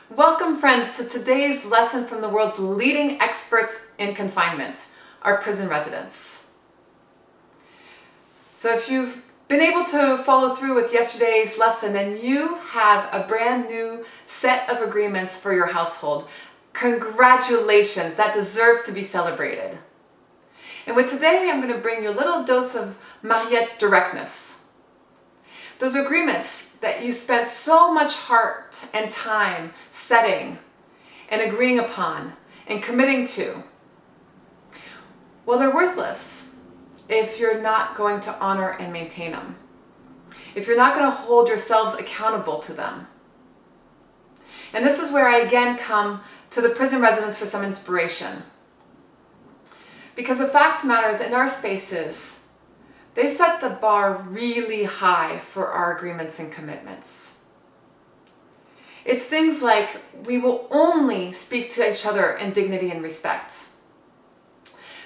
Welcome, friends, to today's lesson from the world's leading experts in confinement, our prison residents. So if you've been able to follow through with yesterday's lesson, then you have a brand new set of agreements for your household. Congratulations, that deserves to be celebrated. And with today, I'm going to bring you a little dose of Mariette directness. Those agreements that you spent so much heart and time setting and agreeing upon and committing to, well, they're worthless if you're not going to honor and maintain them, if you're not going to hold yourselves accountable to them. And this is where I again come to the prison residents for some inspiration. Because the fact matters, in our spaces, they set the bar really high for our agreements and commitments. It's things like we will only speak to each other in dignity and respect,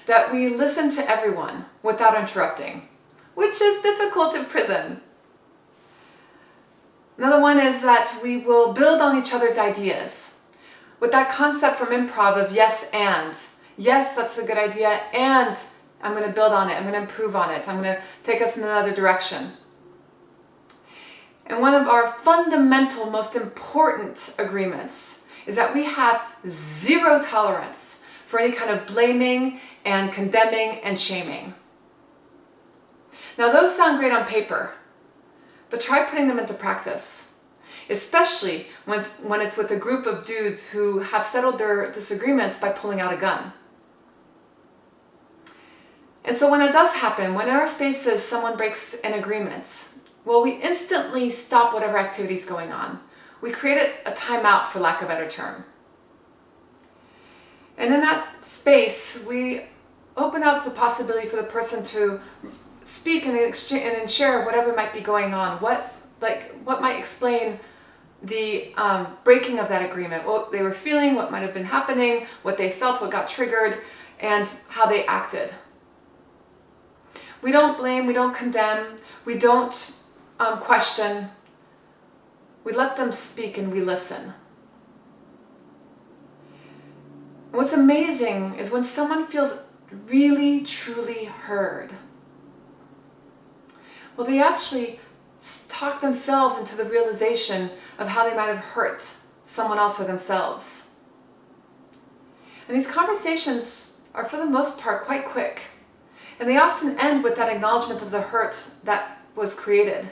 that we listen to everyone without interrupting, which is difficult in prison. Another one is that we will build on each other's ideas with that concept from improv of yes and. Yes, that's a good idea, and I'm going to build on it. I'm going to improve on it. I'm going to take us in another direction. And one of our fundamental, most important agreements is that we have zero tolerance for any kind of blaming and condemning and shaming. Now, those sound great on paper, but try putting them into practice, especially when it's with a group of dudes who have settled their disagreements by pulling out a gun. And so when it does happen, when in our spaces someone breaks an agreement, well, we instantly stop whatever activity is going on. We create a timeout, for lack of a better term. And in that space, we open up the possibility for the person to speak and share whatever might be going on. What might explain the breaking of that agreement, what they were feeling, what might have been happening, what they felt, what got triggered, and how they acted. We don't blame, we don't condemn, we don't question. We let them speak and we listen. What's amazing is when someone feels really, truly heard, well, they actually talk themselves into the realization of how they might have hurt someone else or themselves. And these conversations are, for the most part, quite quick. And they often end with that acknowledgement of the hurt that was created.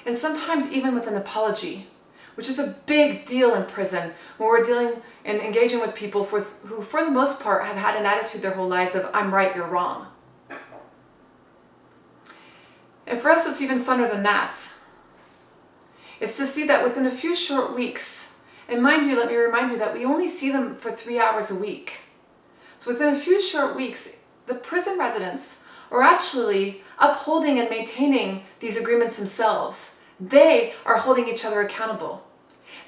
And sometimes even with an apology, which is a big deal in prison when we're dealing and engaging with people who, for the most part, have had an attitude their whole lives of, I'm right, you're wrong. And for us, what's even funner than that is to see that within a few short weeks, and mind you, let me remind you that we only see them for 3 hours a week. So within a few short weeks, the prison residents are actually upholding and maintaining these agreements themselves. They are holding each other accountable.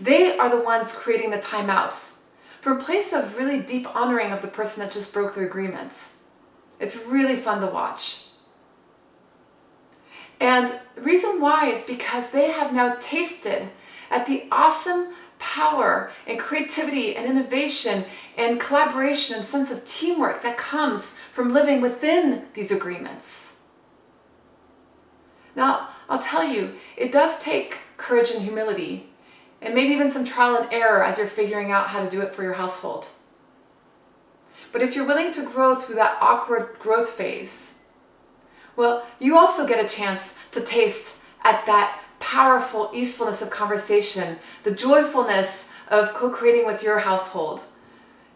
They are the ones creating the timeouts from a place of really deep honoring of the person that just broke their agreements. It's really fun to watch. And the reason why is because they have now tasted at the awesome power and creativity and innovation and collaboration and sense of teamwork that comes from living within these agreements. Now, I'll tell you, it does take courage and humility, and maybe even some trial and error as you're figuring out how to do it for your household. But if you're willing to grow through that awkward growth phase, well, you also get a chance to taste at that powerful easefulness of conversation, the joyfulness of co-creating with your household,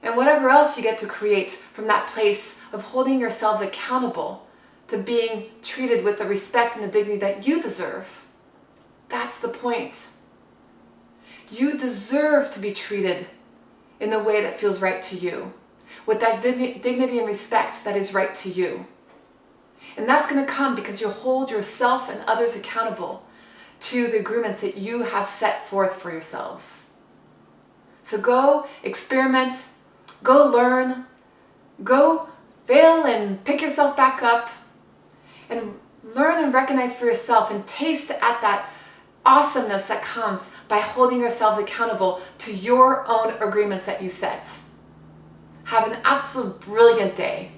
and whatever else you get to create from that place of holding yourselves accountable to being treated with the respect and the dignity that you deserve. That's the point. You deserve to be treated in the way that feels right to you, with that dignity and respect that is right to you. And that's going to come because you hold yourself and others accountable to the agreements that you have set forth for yourselves. So go experiment, go learn, go fail and pick yourself back up, and learn and recognize for yourself and taste at that awesomeness that comes by holding yourselves accountable to your own agreements that you set. Have an absolute brilliant day.